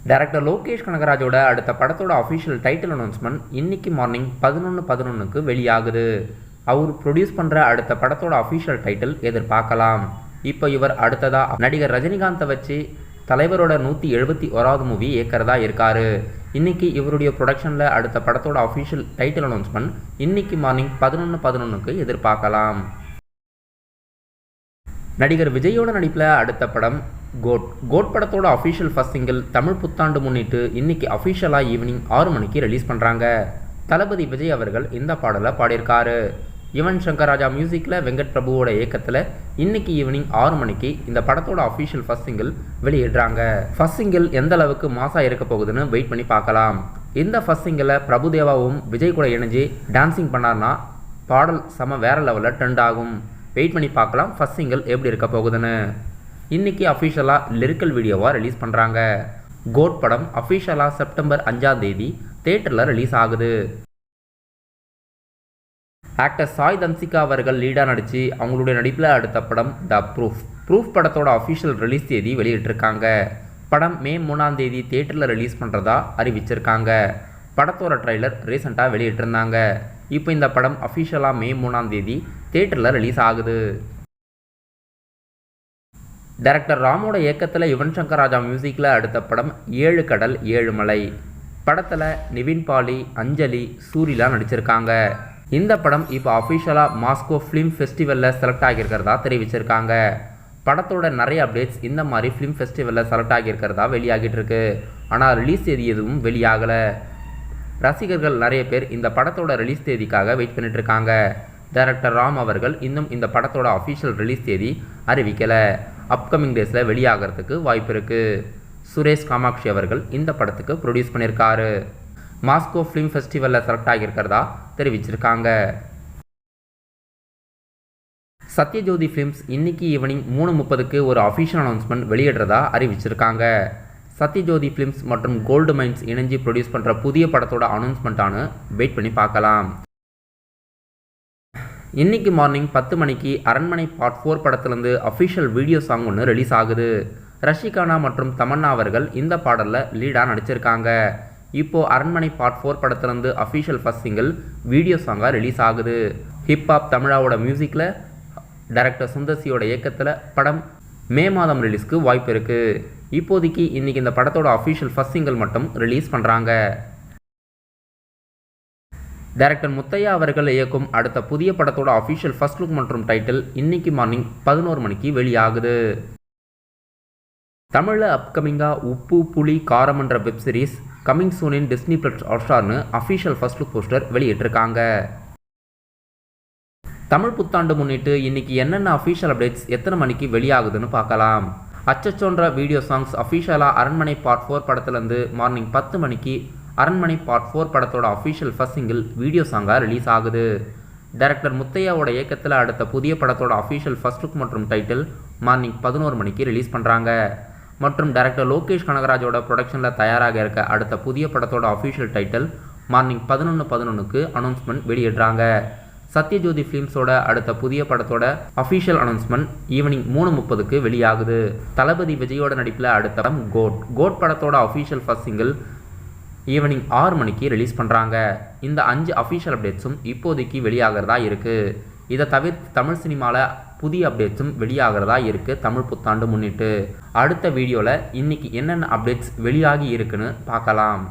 Director Lokesh கனகராஜோட அடுத்த படத்தோட official title announcement இன்னைக்கு மார்னிங் 11:11க்கு வெளியாகுது. அவர் ப்ரொடியூஸ் பண்ணுற அடுத்த படத்தோட அஃபிஷியல் டைட்டில் எதிர்பார்க்கலாம். இப்போ இவர் அடுத்ததா நடிகர் ரஜினிகாந்தை வச்சு தலைவரோட 171வது மூவி இயக்கிறதா இருக்காரு. இன்னைக்கு இவருடைய ப்ரொடக்ஷனில் அடுத்த படத்தோட அஃபிஷியல் டைட்டில் அனௌன்ஸ்மெண்ட் இன்னைக்கு மார்னிங் 11:11க்கு எதிர்பார்க்கலாம். நடிகர் விஜயோட நடிப்பில் அடுத்த படம் கோட் படத்தோட அஃபிஷியல் ஃபர்ஸ்ட் சிங்கிள் தமிழ் புத்தாண்டு முன்னிட்டு இன்னைக்கு அஃபிஷியலாக ஈவினிங் 6 மணிக்கு ரிலீஸ் பண்ணுறாங்க. தளபதி விஜய் அவர்கள் இந்த பாடலை பாடியிருக்காரு. யுவன் சங்கர் ராஜா மியூசிக்கில் வெங்கட் பிரபுவோட இயக்கத்தில் இன்னைக்கு ஈவினிங் 6 மணிக்கு இந்த படத்தோட அஃபிஷியல் ஃபர்ஸ்ட் சிங்கிள் வெளியிடுறாங்க. ஃபர்ஸ்ட் சிங்கிள் எந்த அளவுக்கு மாசாக இருக்க போகுதுன்னு வெயிட் பண்ணி பார்க்கலாம். இந்த ஃபர்ஸ்ட் சிங்கிளில் பிரபுதேவாவும் விஜய் கூட இணைஞ்சு டான்சிங் பண்ணார்னா பாடல் செம வேற லெவலில் ட்ரெண்ட் ஆகும். வெயிட் பண்ணி பார்க்கலாம் ஃபர்ஸ்ட் சிங்கிள் எப்படி இருக்க போகுதுன்னு. இன்னைக்கு அஃபிஷியலாக லிரிக்கல் வீடியோவாக ரிலீஸ் பண்ணுறாங்க. கோட் படம் அஃபிஷியலாக செப்டம்பர் 5ஆம் தேதி தியேட்டரில் ரிலீஸ் ஆகுது. ஆக்டர் சாய் தன்சிகா அவர்கள் லீடாக நடித்து அவங்களுடைய நடிப்பில் அடுத்த படம் த ப்ரூஃப் படத்தோட அஃபிஷியல் ரிலீஸ் தேதி வெளியிட்டிருக்காங்க. படம் மே 3ஆம் தேதி தியேட்டரில் ரிலீஸ் பண்ணுறதா அறிவிச்சிருக்காங்க. படத்தோட ட்ரைலர் ரீசெண்டாக வெளியிட்டிருந்தாங்க. இப்போ இந்த படம் அஃபிஷியலாக மே 3ஆம் தேதி தியேட்டரில் ரிலீஸ் ஆகுது. டைரக்டர் ராமோட இயக்கத்தில் யுவன் சங்கர் ராஜா மியூசிக்கில் அடுத்த படம் 7 கடல் 7 மலை. படத்தில் நிவின் பாலி, அஞ்சலி, சூரிலா நடிச்சிருக்காங்க. இந்த படம் இப்போ அஃபிஷியலாக மாஸ்கோ ஃபிலிம் ஃபெஸ்டிவலில் செலக்ட் ஆகியிருக்கிறதா தெரிவிச்சிருக்காங்க. படத்தோட நிறைய அப்டேட்ஸ் இந்த மாதிரி ஃபிலிம் ஃபெஸ்டிவலில் செலக்ட் ஆகியிருக்கிறதா வெளியாகிட்டு இருக்கு. ஆனால் ரிலீஸ் தேதி எதுவும் வெளியாகலை. ரசிகர்கள் நிறைய பேர் இந்த படத்தோட ரிலீஸ் தேதிக்காக வெயிட் பண்ணிட்டு இருக்காங்க. டைரக்டர் ராம் அவர்கள் இன்னும் இந்த படத்தோட அஃபிஷியல் ரிலீஸ் தேதி அறிவிக்கலை. அப்கமிங் டேஸில் வெளியாகிறதுக்கு வாய்ப்பு இருக்குது. சுரேஷ் காமாட்சி அவர்கள் இந்த படத்துக்கு ப்ரொடியூஸ் பண்ணியிருக்காரு. மாஸ்கோ ஃபிலிம் ஃபெஸ்டிவலில் செலக்ட் ஆகியிருக்கிறதா தெரிவிச்சிருக்காங்க. சத்யஜோதி ஃபிலிம்ஸ் இன்னைக்கு ஈவினிங் 3:30க்கு ஒரு அஃபிஷியல் அனௌன்ஸ்மெண்ட் வெளியிடுறதா அறிவிச்சிருக்காங்க. சத்யஜோதி ஃபிலிம்ஸ் மற்றும் கோல்டு மைன்ஸ் இணைஞ்சு ப்ரொடியூஸ் பண்ணுற புதிய படத்தோட அனௌன்ஸ்மெண்ட்டானு வெயிட் பண்ணி பார்க்கலாம். இன்னைக்கு மார்னிங் 10 மணிக்கு அரண்மனை பார்ட் 4 படத்துலேருந்து அஃபிஷியல் வீடியோ சாங் ஒன்று ரிலீஸ் ஆகுது. ரஷிகானா மற்றும் தமன்னா அவர்கள் இந்த பாடலில் லீடாக நடிச்சிருக்காங்க. இப்போது அரண்மனை பார்ட் 4 படத்துலேருந்து அஃபிஷியல் ஃபர்ஸ்ட் சிங்கிள் வீடியோ சாங்காக ரிலீஸ் ஆகுது. ஹிப்ஹாப் தமிழாவோட மியூசிக்கில் டைரக்டர் சுந்தர்சியோட இயக்கத்தில் படம் மே மாதம் ரிலீஸ்க்கு வாய்ப்பு இருக்குது. இப்போதைக்கு இன்றைக்கி இந்த படத்தோட அஃபிஷியல் ஃபர்ஸ்ட் சிங்கிள் மட்டும் ரிலீஸ் பண்ணுறாங்க. டைரக்டர் முத்தையா அவர்கள் இயக்கும் அடுத்த புதிய படத்தோட அஃபிஷியல் ஃபர்ஸ்ட் லுக் மற்றும் டைட்டில் இன்னைக்கு மார்னிங் 11 மணிக்கு வெளியாகுது. தமிழில் அப்கமிங்காக உப்பு புளி காரம் என்ற web series coming soon in Disney plus ஹாட்ஸ்டார்னு அஃபிஷியல் ஃபர்ஸ்ட் லுக் போஸ்டர் வெளியிட்டிருக்காங்க. தமிழ் புத்தாண்டு முன்னிட்டு இன்னைக்கு என்னென்ன அஃபிஷியல் அப்டேட்ஸ் எத்தனை மணிக்கு வெளியாகுதுன்னு பார்க்கலாம். அச்சச்சோன்ற வீடியோ சாங்ஸ் அஃபிஷியலாக அரண்மனை பார்ட் 4 படத்துலேருந்து மார்னிங் 10 மணிக்கு அரண்மனை பார்ட் 4 படத்தோட அஃபிஷியல் ஃபர்ஸ்ட் சிங்கிள் வீடியோ சாங்காக ரிலீஸ் ஆகுது. டைரக்டர் முத்தையாவோட இயக்கத்தில் அடுத்த புதிய படத்தோட அஃபிஷியல் ஃபர்ஸ்ட் லுக் மற்றும் டைட்டில் மார்னிங் 11 மணிக்கு ரிலீஸ் பண்ணுறாங்க. மற்றும் டைரக்டர் லோகேஷ் கனகராஜோட ப்ரொடக்ஷனில் தயாராக இருக்க அடுத்த புதிய படத்தோட அஃபிஷியல் டைட்டில் மார்னிங் 11:11க்கு அனௌன்ஸ்மெண்ட் வெளியிடுறாங்க. சத்யஜோதி ஃபிலிம்ஸோட அடுத்த புதிய படத்தோட அஃபிஷியல் அனௌன்ஸ்மெண்ட் ஈவினிங் 3:30க்கு வெளியாகுது. தளபதி விஜயோட நடிப்பில் அடுத்த படம் கோட் படத்தோட அஃபிஷியல் ஃபர்ஸ்ட் சிங்கிள் ஈவினிங் 6 மணிக்கு ரிலீஸ் பண்ணுறாங்க. இந்த 5 அஃபிஷியல் அப்டேட்ஸும் இப்போதைக்கு வெளியாகிறதா இருக்குது. இதை தவிர்த்து தமிழ் சினிமாவில் புதிய அப்டேட்ஸும் வெளியாகிறதா இருக்குது. தமிழ் புத்தாண்டு முன்னிட்டு அடுத்த வீடியோவில் இன்றைக்கி என்னென்ன அப்டேட்ஸ் வெளியாகி இருக்குன்னு பார்க்கலாம்.